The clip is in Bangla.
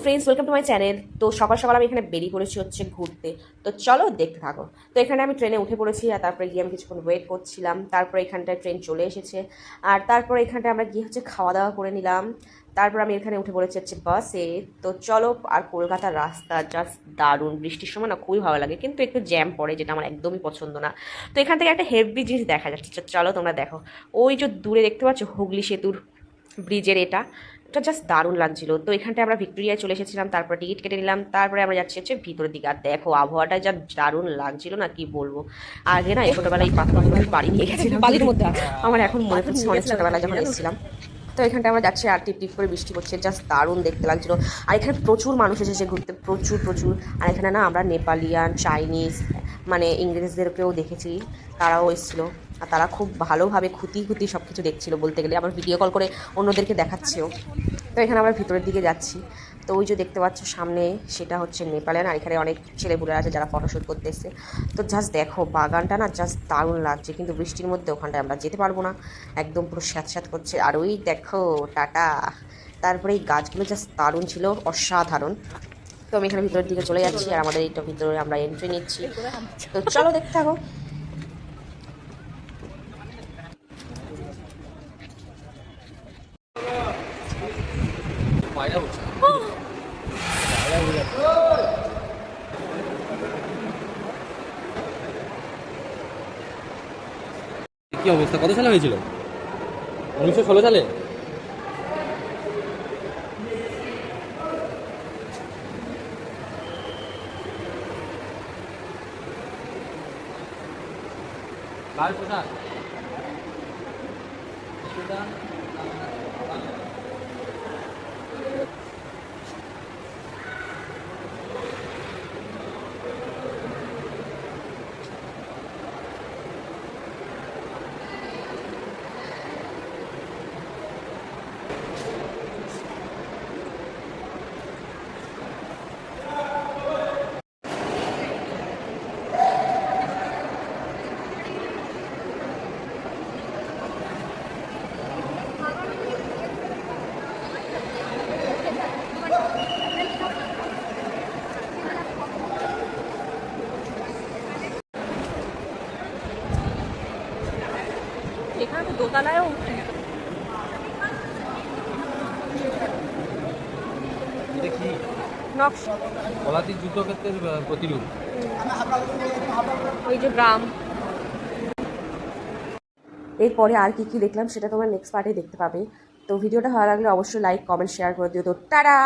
Friends, welcome to my channel. তো সকাল সকাল আমি এখানে বেরিয়ে পড়েছি হচ্ছে ঘুরতে। তো চলো দেখতে থাকো। তো এখানে আমি ট্রেনে উঠে পড়েছি, আর তারপরে গিয়ে আমি কিছুক্ষণ ওয়েট করছিলাম। তারপরে এখানটায় ট্রেন চলে এসেছে, আর তারপরে এখানটায় আমরা গিয়ে হচ্ছে খাওয়া দাওয়া করে নিলাম। তারপর আমি এখানে উঠে পড়েছি হচ্ছে বাসে। তো চলো, আর কলকাতার রাস্তা জাস্ট দারুণ। বৃষ্টির সময় না খুবই ভালো লাগে, কিন্তু একটু জ্যাম পড়ে, যেটা আমার একদমই পছন্দ না। তো এখান থেকে একটা হেভি জিনিস দেখা যাচ্ছে, চলো তোমরা দেখো। ওই যে দূরে দেখতে পাচ্ছ হুগলি সেতুর ব্রিজের এটা জাস্ট দারুণ লাগছিল। তো এখানটায় আমরা ভিক্টোরিয়ায় চলে এসেছিলাম, তারপর টিকিট কেটে নিলাম। তারপরে আমরা যাচ্ছি হচ্ছে ভিতরের দিকে। আর দেখো আবহাওয়াটা যা দারুণ লাগছিল না, কি বলবো। আগে না ছোটোবেলায় এই পাথরগুলো আমি বাড়ি নিয়ে গেছিলাম, বালির মধ্যে আমার এখন মনে পড়ছে অনেক ছোটোবেলায় যখন এসেছিলাম। তো এখানটা আমরা যাচ্ছি, আর টিপ টিপ করে বৃষ্টি পড়ছে, জাস্ট দারুণ দেখতে লাগছিল। আর এখানে প্রচুর মানুষ এসেছে ঘুরতে, প্রচুর প্রচুর। আর এখানে না আমরা নেপালিয়ান, চাইনিজ, মানে ইংরেজদেরকেও দেখেছি, তারাও এসেছিলো। আর তারা খুব ভালোভাবে খুঁতি খুঁতি সব কিছু দেখছিলো, বলতে গেলে আমার ভিডিও কল করে অন্যদেরকে দেখাচ্ছেও। তো এখানে আমরা ভিতরের দিকে যাচ্ছি। তো ওই যে দেখতে পাচ্ছ সামনে, সেটা হচ্ছে নেপালিয়ান। আর এখানে অনেক ছেলেপুলে আছে যারা ফটোশ্যুট করতে এসছে। তো জাস্ট দেখো বাগানটা না জাস্ট দারুণ লাগছে, কিন্তু বৃষ্টির মধ্যে ওখানটায় আমরা যেতে পারবো না, একদম পুরো স্যাঁতস্যাঁত করছে। আর ওই দেখো টাটা। তারপরে এই গাছগুলো জাস্ট দারুণ ছিল, অসাধারণ। তো আমি এখানে ভিতরের দিকে চলে যাচ্ছি, আর আমাদের এইটা ভিতরে আমরা এন্ট্রি নিচ্ছি। তো চলো দেখতে থাকো। কি অবস্থা? কত সালে হয়েছিল? 1916 সালে। লাল পোশাক। এখানে তো দোতলায়ও এটা কি? নকশা, পলাতির যুদ্ধক্ষেত্রের প্রতিরূপ। ওই যে গ্রাম। এরপরে আর কি কি দেখলাম সেটা তোমরা নেক্সট পার্টে দেখতে পাবে। তো ভিডিওটা ভালো লাগলে অবশ্যই লাইক, কমেন্ট, শেয়ার করে দিও। তো টাটা।